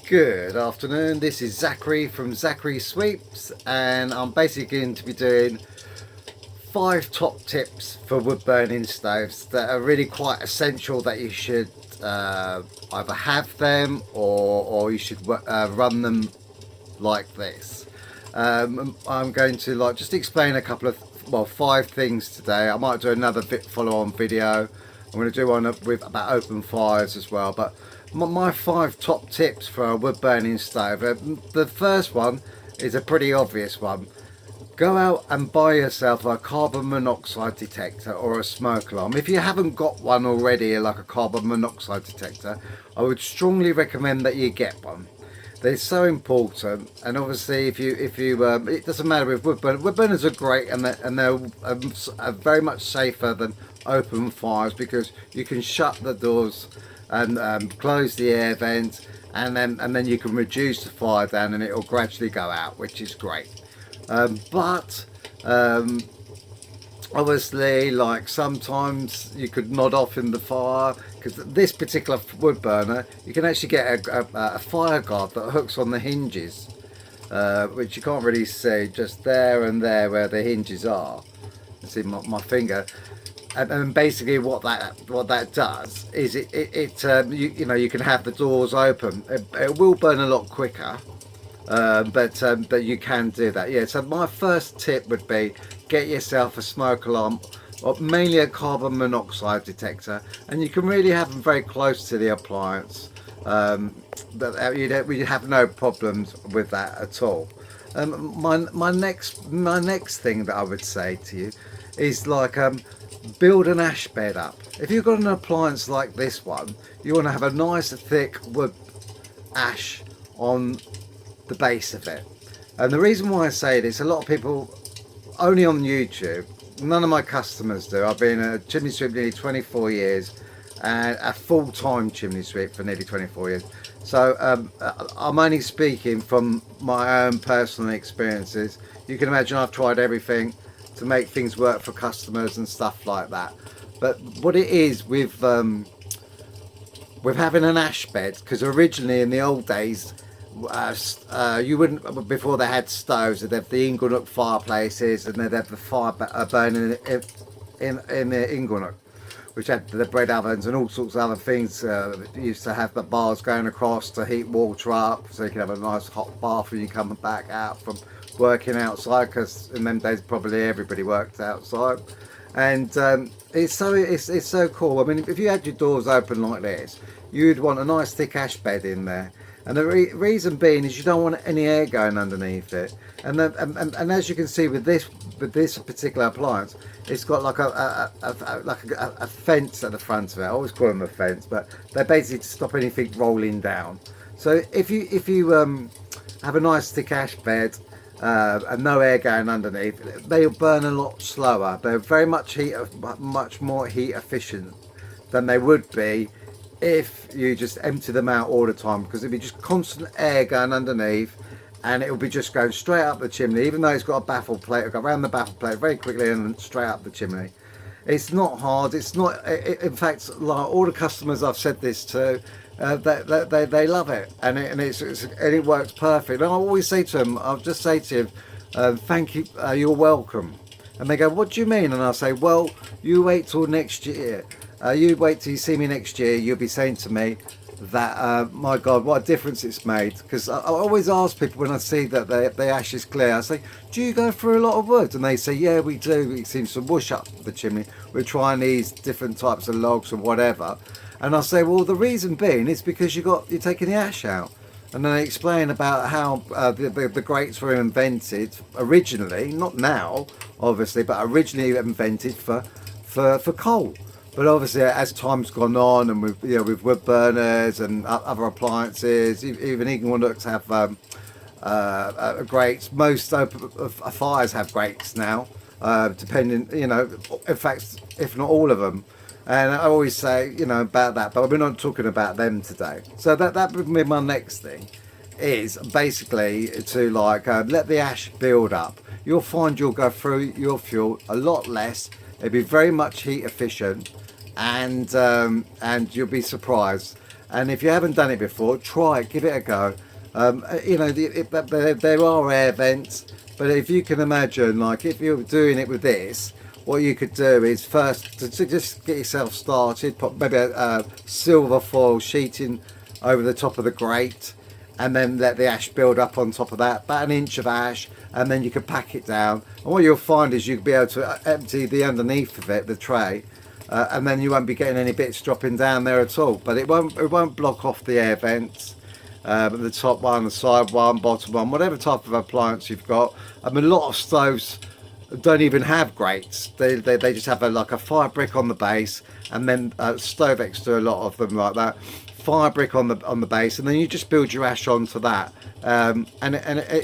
Good afternoon, this is Zachary from Zachary Sweeps, and I'm basically going to be doing 5 top tips for wood burning stoves that are really quite essential, that you should either have them or you should run them like this. I'm going to just explain a couple of 5 things today. I might do another follow-on video. I'm going to do one about open fires as well, but my 5 top tips for a wood burning stove. The first one is a pretty obvious one. Go out and buy yourself a carbon monoxide detector or a smoke alarm. If you haven't got one already, like a carbon monoxide detector, I would strongly recommend that you get one. They're so important, and obviously if you it doesn't matter with wood burners. Wood burners are great, and they're very much safer than open fires, because you can shut the doors and close the air vent, and then you can reduce the fire down, and it will gradually go out, which is great. But obviously, like, sometimes you could nod off in the fire, because this particular wood burner, you can actually get a fire guard that hooks on the hinges, which you can't really see, just there and there where the hinges are. You see my finger. And basically what that does is you can have the doors open. It will burn a lot quicker, but you can do that. Yeah. So my first tip would be, get yourself a smoke alarm, or mainly a carbon monoxide detector, and you can really have them very close to the appliance. But you have no problems with that at all. My next thing that I would say to you is, build an ash bed up. If you've got an appliance like this one, you want to have a nice thick wood ash on the base of it. And the reason why I say this, a lot of people only on YouTube, none of my customers do. I've been a chimney sweep nearly 24 years, and a full-time chimney sweep for nearly 24 years. So I'm only speaking from my own personal experiences. You can imagine I've tried everything to make things work for customers and stuff like that. But what it is with having an ash bed, because originally in the old days, you wouldn't, before they had stoves, they'd have the inglenook fireplaces, and they'd have the fire burning in the inglenook, which had the bread ovens and all sorts of other things. Used to have the bars going across to heat water up, so you could have a nice hot bath when you come back out from working outside, because in them days probably everybody worked outside. And it's so cool. I mean, if you had your doors open like this, you'd want a nice thick ash bed in there. And the reason being is you don't want any air going underneath it. And as you can see with this particular appliance, it's got like a fence at the front of it. I always call them a fence, but they're basically to stop anything rolling down. So if you have a nice thick ash bed and no air going underneath, they'll burn a lot slower. They're very much more heat efficient than they would be if you just empty them out all the time, because it'd be just constant air going underneath, and it'll be just going straight up the chimney. Even though it's got a baffle plate, it'll go around the baffle plate very quickly and straight up the chimney. It's not hard. It's not. In fact, like all the customers I've said this to, they love it, and it works perfect. And I always say to them, I'll just say to them, thank you, you're welcome. And they go, what do you mean? And I'll say, well, you wait till next year. You wait till you see me next year. You'll be saying to me that, my God, what a difference it's made. Because I always ask people when I see that the ash is clear, I say, do you go through a lot of wood? And they say, yeah, we do. It seems to whoosh up the chimney. We're trying these different types of logs or whatever. And I say, well, the reason being is because you're taking the ash out. And then I explain about how the grates were invented originally, not now, obviously, but originally invented for coal. But obviously, as time's gone on, and with wood burners and other appliances, even inglenook have grates. Most fires have grates now, depending, in fact, if not all of them. And I always say, about that, but we're not talking about them today. So that would be my next thing, is basically to let the ash build up. You'll find you'll go through your fuel a lot less. It'll be very much heat efficient, and you'll be surprised. And if you haven't done it before, try it, give it a go. You know, there are air vents, but if you can imagine, like if you're doing it with this, what you could do is first to just get yourself started, put maybe a silver foil sheeting over the top of the grate, and then let the ash build up on top of that, about an inch of ash, and then you can pack it down. And what you'll find is you'll be able to empty the underneath of it, the tray, and then you won't be getting any bits dropping down there at all. But it won't block off the air vents. The top one, the side one, bottom one, whatever type of appliance you've got. I mean, a lot of stoves don't even have grates. They just have like a fire brick on the base, and then stove extra, a lot of them like that. Fire brick on the base, and then you just build your ash onto that, and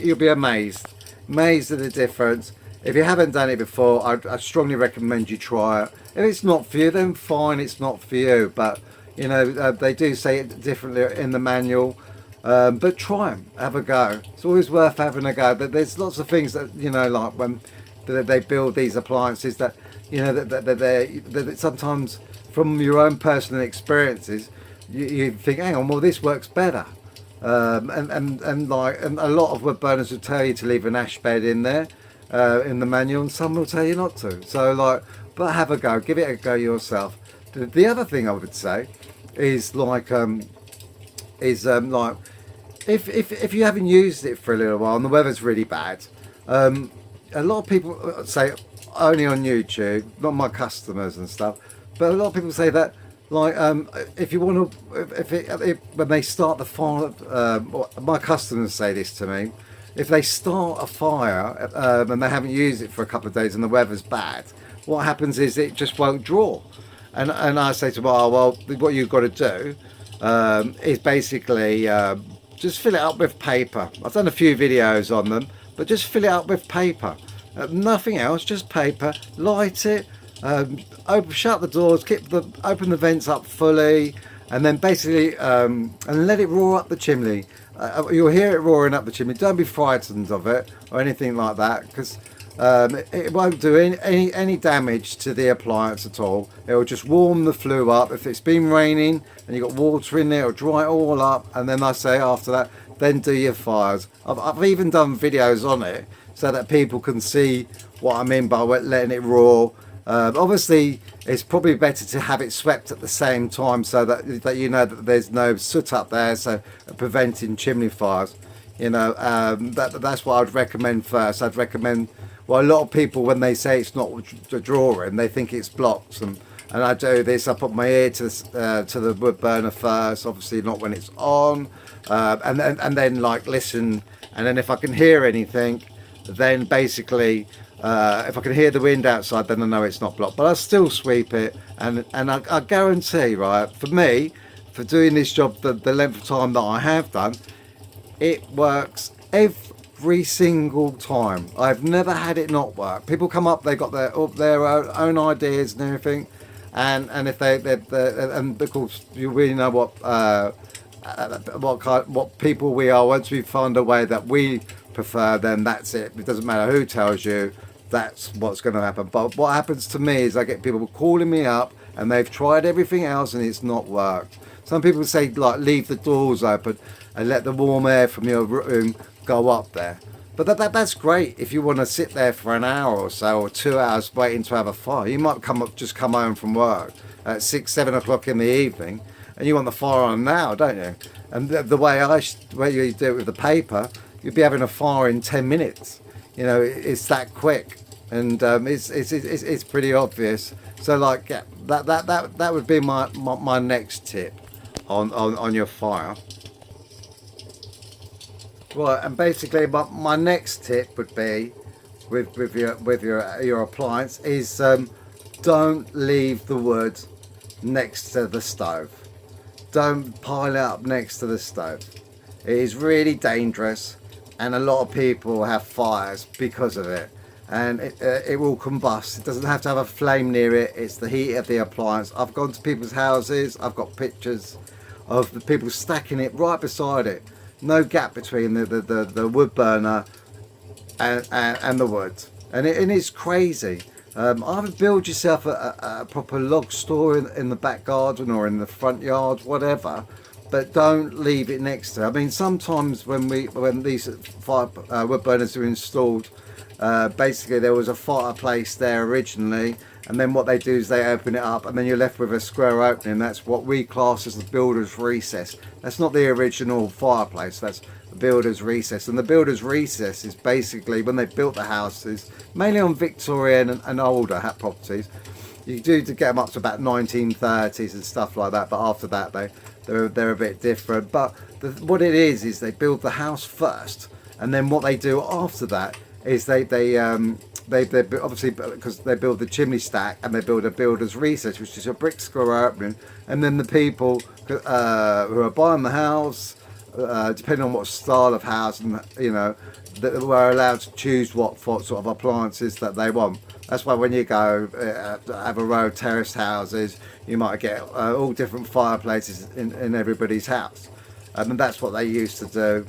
you'll be amazed at the difference. If you haven't done it before, I strongly recommend you try it. If it's not for you, then fine, it's not for you. But you know, they do say it differently in the manual. But try them, have a go. It's always worth having a go. But there's lots of things that, you know, like when they build these appliances, that you know that sometimes from your own personal experiences you think, hang on, well, this works better. And a lot of wood burners will tell you to leave an ash bed in there in the manual, and some will tell you not to. So like, but have a go, give it a go yourself. The other thing I would say is like if you haven't used it for a little while and the weather's really bad, a lot of people say, only on YouTube, not my customers and stuff, but a lot of people say that, like, if you want to, when they start the fire, my customers say this to me, if they start a fire and they haven't used it for a couple of days and the weather's bad, what happens is it just won't draw. And I say to them, oh, well, what you've got to do is basically just fill it up with paper. I've done a few videos on them, but just fill it up with paper. Nothing else, just paper. Light it, shut the doors, open the vents up fully, and then basically and let it roar up the chimney. You'll hear it roaring up the chimney. Don't be frightened of it or anything like that, because it won't do any damage to the appliance at all. It will just warm the flue up. If it's been raining and you've got water in there, it'll dry it all up, and then I say after that, then do your fires. I've even done videos on it so that people can see what I mean by letting it roar. Obviously it's probably better to have it swept at the same time, so that you know that there's no soot up there, so preventing chimney fires. You know, that's what I'd recommend first. I'd recommend, well, a lot of people, when they say it's not drawing, they think it's blocked, and I do this. I put my ear to the wood burner first, obviously not when it's on, and then like listen, and then if I can hear anything, then basically if I can hear the wind outside, then I know it's not blocked. But I still sweep it, and I guarantee, right, for me, for doing this job the length of time that I have done, it works every single time. I've never had it not work. People come up, they got their own ideas and everything, and if they and of course you really know what people we are. Once we find a way that we prefer, then that's it. It doesn't matter who tells you, that's what's going to happen. But what happens to me is I get people calling me up and they've tried everything else and it's not worked. Some people say, like, leave the doors open and let the warm air from your room go up there. But that's great if you want to sit there for an hour or so, or 2 hours waiting to have a fire. You might come home from work at 6-7 o'clock in the evening, and you want the fire on now, don't you? And the way you do it with the paper, you'd be having a fire in 10 minutes. You know, it's that quick, and it's pretty obvious. So like, yeah, that would be my next tip on your fire. Right, and basically my next tip would be with your appliance is don't leave the wood next to the stove. Don't pile it up next to the stove. It is really dangerous, and a lot of people have fires because of it, and it will combust. It doesn't have to have a flame near it. It's the heat of the appliance. I've gone to people's houses, I've got pictures of the people stacking it right beside it. No gap between the wood burner and the wood, and it's crazy. Either build yourself a proper log store in the back garden or in the front yard, whatever, but don't leave it next to. I mean, sometimes when these wood burners are installed, basically there was a fireplace there originally, and then what they do is they open it up, and then you're left with a square opening. That's what we class as the builder's recess. That's not the original fireplace. That's the builder's recess, and the builder's recess is basically when they built the houses, mainly on Victorian and older properties. You do to get them up to about 1930s and stuff like that, but after that they're a bit different. But what it is they build the house first, and then what they do after that is they obviously, because they build the chimney stack and they build a builder's recess, which is a brick square opening, and then the people who are buying the house, depending on what style of house, and that were allowed to choose what sort of appliances that they want. That's why when you go have a row of terraced houses, you might get all different fireplaces in everybody's house, and that's what they used to do.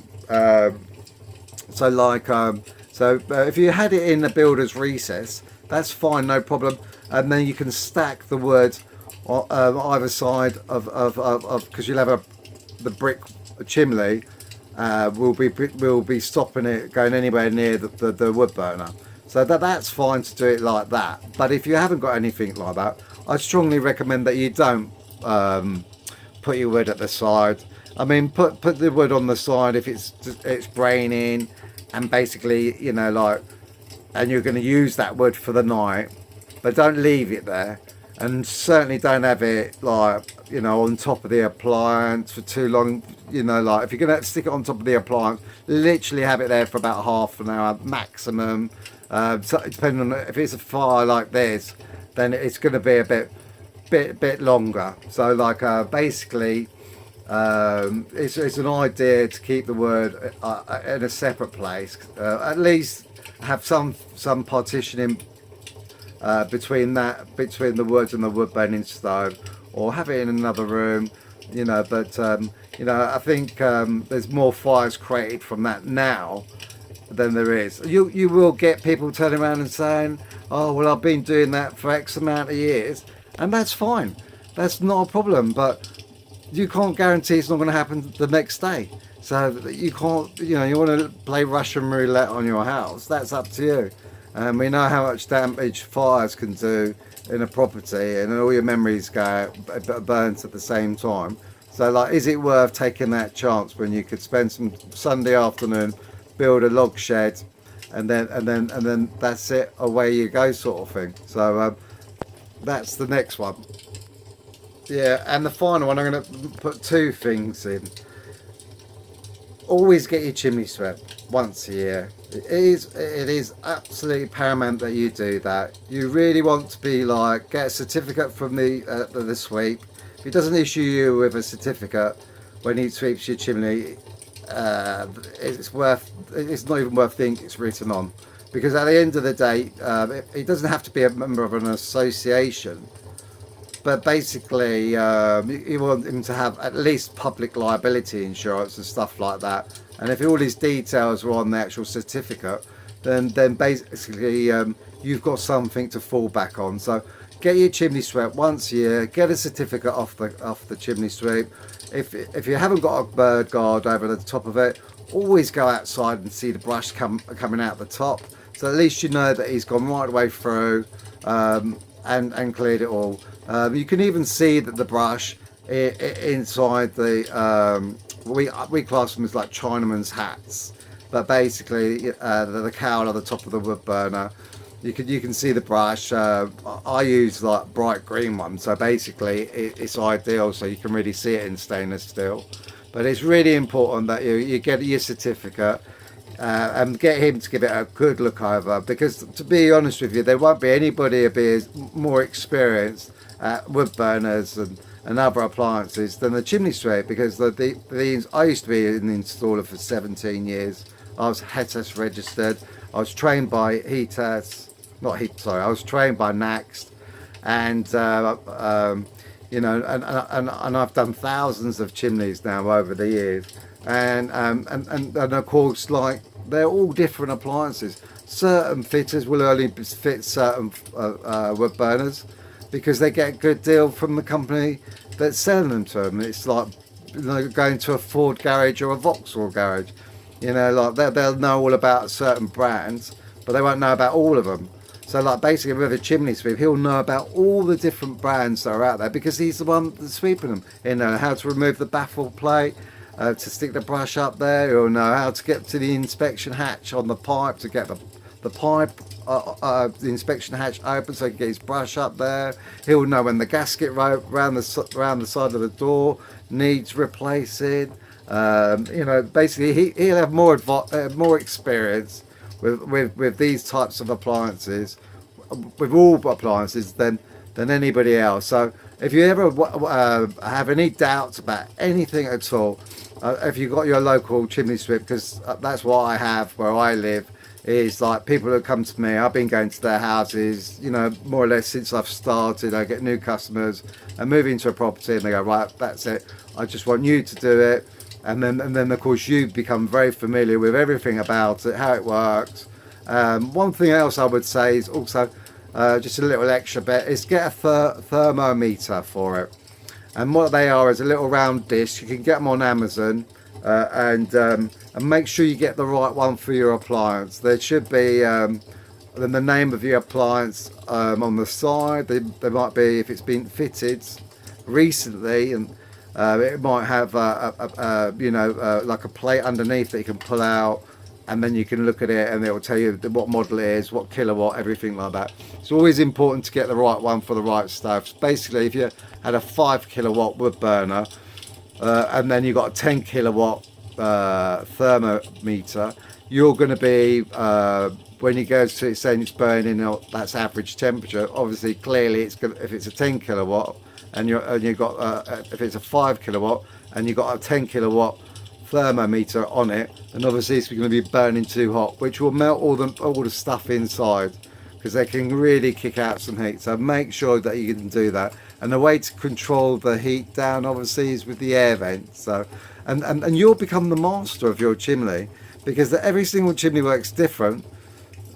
So if you had it in the builder's recess, that's fine, no problem. And then you can stack the wood on either side of because you'll have the brick chimney will be stopping it going anywhere near the wood burner. So that's fine to do it like that. But if you haven't got anything like that, I strongly recommend that you don't put your wood at the side. I mean, put the wood on the side if it's raining, and basically, and you're going to use that wood for the night, but don't leave it there, and certainly don't have it on top of the appliance for too long. If you're going to stick it on top of the appliance, literally have it there for about half an hour maximum. So depending on if it's a fire like this, then it's going to be a bit longer. So basically, it's an idea to keep the wood in a separate place. At least have some partitioning between the wood and the wood burning stove, or have it in another room. But I think there's more fires created from that now than there is. You will get people turning around and saying, "Oh, well, I've been doing that for X amount of years," and that's fine. That's not a problem, but you can't guarantee it's not going to happen the next day. So you can't, you want to play Russian roulette on your house, that's up to you. And we know how much damage fires can do in a property, and all your memories go burnt at the same time. So is it worth taking that chance when you could spend some Sunday afternoon, build a log shed, and then that's it, away you go, sort of thing. So that's the next one. Yeah, and the final one, I'm going to put two things in. Always get your chimney swept once a year. It is absolutely paramount that you do that. You really want to be get a certificate from the sweep. If he doesn't issue you with a certificate when he sweeps your chimney, it's not even worth the ink it's written on, because at the end of the day, it doesn't have to be a member of an association. But basically, you want him to have at least public liability insurance and stuff like that. And if all his details are on the actual certificate, then basically you've got something to fall back on. So get your chimney swept once a year. Get a certificate off the chimney sweep. If you haven't got a bird guard over the top of it, always go outside and see the brush coming out the top. So at least you know that he's gone right away through and cleared it all. You can even see that the brush inside the we class them as like Chinaman's hats, but basically the cowl at the top of the wood burner, you can see the brush. I use bright green ones, so basically it's ideal, so you can really see it in stainless steel. But it's really important that you get your certificate and get him to give it a good look over, because to be honest with you, there won't be anybody more experienced at wood burners and other appliances than the chimney sweep, because I used to be an installer for 17 years. I was HETAS registered. I was trained by I was trained by Naxt, and and I've done thousands of chimneys now over the years, and of course, they're all different appliances. Certain fitters will only fit certain wood burners, because they get a good deal from the company that's selling them to them. It's like going to a Ford garage or a Vauxhall garage. You know, like they'll know all about certain brands, but they won't know about all of them. So like basically with a chimney sweep, he'll know about all the different brands that are out there because he's the one that's sweeping them. He'll know how to remove the baffle plate, to stick the brush up there. He'll know how to get to the inspection hatch on the pipe to get the pipe, the inspection hatch open so he can get his brush up there. He'll know when the gasket round the side of the door needs replacing. You know, basically he'll have more experience with these types of appliances, with all appliances, than anybody else. So if you ever have any doubts about anything at all, if you've got your local chimney sweep, because that's what I have where I live, is like people that come to me, I've been going to their houses, you know, more or less since I've started. I get new customers and move into a property and they go, right, that's it, I just want you to do it. And then of course you become very familiar with everything about it, how it works. One thing else I would say is also just a little extra bit is get a thermometer for it. And what they are is a little round dish. You can get them on Amazon, and make sure you get the right one for your appliance. There should be the name of your appliance on the side. There might be, if it's been fitted recently, and it might have like a plate underneath that you can pull out, and then you can look at it and it will tell you what model it is, what kilowatt, everything like that. It's always important to get the right one for the right stuff. Basically, if you had a 5 kilowatt wood burner and then you've got a 10 kilowatt thermometer, you're going to be, when it goes to saying it's burning, that's average temperature. Obviously, clearly, it's gonna, if it's a 10 kilowatt and you've got if it's a 5 kilowatt and you've got a 10 kilowatt thermometer on it, and obviously it's going to be burning too hot, which will melt all the stuff inside, because they can really kick out some heat. So make sure that you can do that. And the way to control the heat down obviously is with the air vent. So and you'll become the master of your chimney, because every single chimney works different.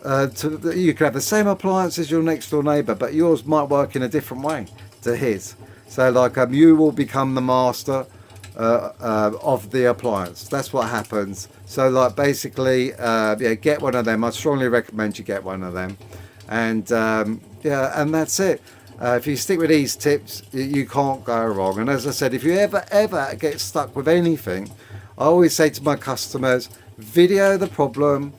You can have the same appliance as your next door neighbour, but yours might work in a different way to his. So like you will become the master of the appliance. That's what happens. So like basically, yeah, get one of them. I strongly recommend you get one of them. And yeah, and that's it. If you stick with these tips, you can't go wrong. And as I said, if you ever get stuck with anything, I always say to my customers, video the problem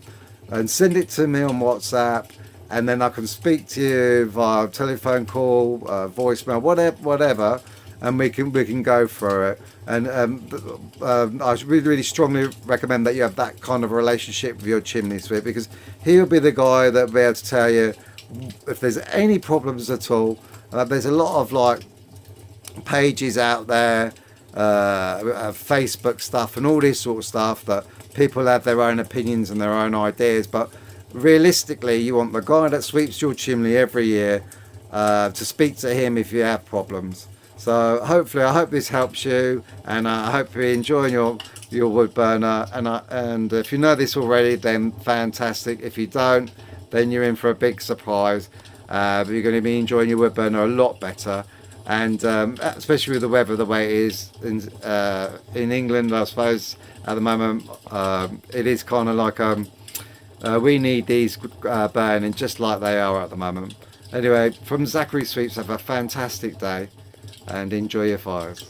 and send it to me on WhatsApp, and then I can speak to you via telephone call, voicemail, whatever, and we can go through it. And I really strongly recommend that you have that kind of relationship with your chimney sweep, because he'll be the guy that will be able to tell you if there's any problems at all. There's a lot of like pages out there, Facebook stuff and all this sort of stuff, that people have their own opinions and their own ideas, but realistically you want the guy that sweeps your chimney every year to speak to him if you have problems. So hopefully, I hope this helps you, and I hope you're enjoying your wood burner. And if you know this already, then fantastic. If you don't, then you're in for a big surprise. But you're going to be enjoying your wood burner a lot better, and especially with the weather the way it is in England, I suppose at the moment it is kind of like we need these burning just like they are at the moment. Anyway, from Zachary Sweeps, have a fantastic day and enjoy your fires.